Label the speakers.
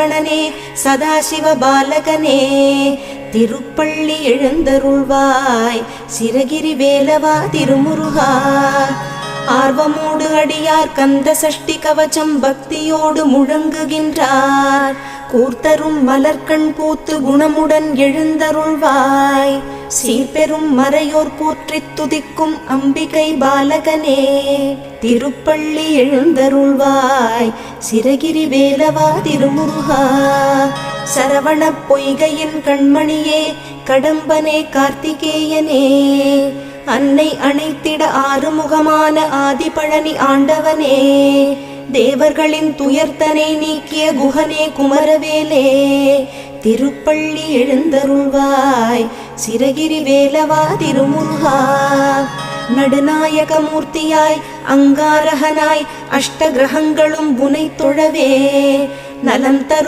Speaker 1: சரவணனே சதாசிவ பாலகனே திருப்பள்ளி எழுந்தருள்வாய் சிரகிரி வேலவா திருமுருகா. ஆர்வமோடு அடியார் கந்த சஷ்டி கவச்சம் பக்தியோடு முழங்குகின்றார். கூர்த்தரும் மலர்கண் பூத்து குணமுடன் எழுந்தருள்வாய் சீர்பெரும் மறையோர் போற்றித் துதிக்கும் அம்பிகை பாலகனே திருப்பள்ளி எழுந்தருள்வாய் சிரகிரி வேலவா திருமுருகா. சரவண பொய்கையின் கண்மணியே கடம்பனே கார்த்திகேயனே அன்னை அணைத்திட ஆறுமுகமான ஆதிபழனி ஆண்டவனே தேவர்களின் துயர்த்தனை நீக்கிய குகனே குமரவேலே திருப்பள்ளி எழுந்தருள்வாய் சிரகிரி வேலவா திருமுருகா. நடுநாயக மூர்த்தியாய் அங்காரகனாய் அஷ்ட கிரகங்களும் புனை தொழவே நலம் தரும்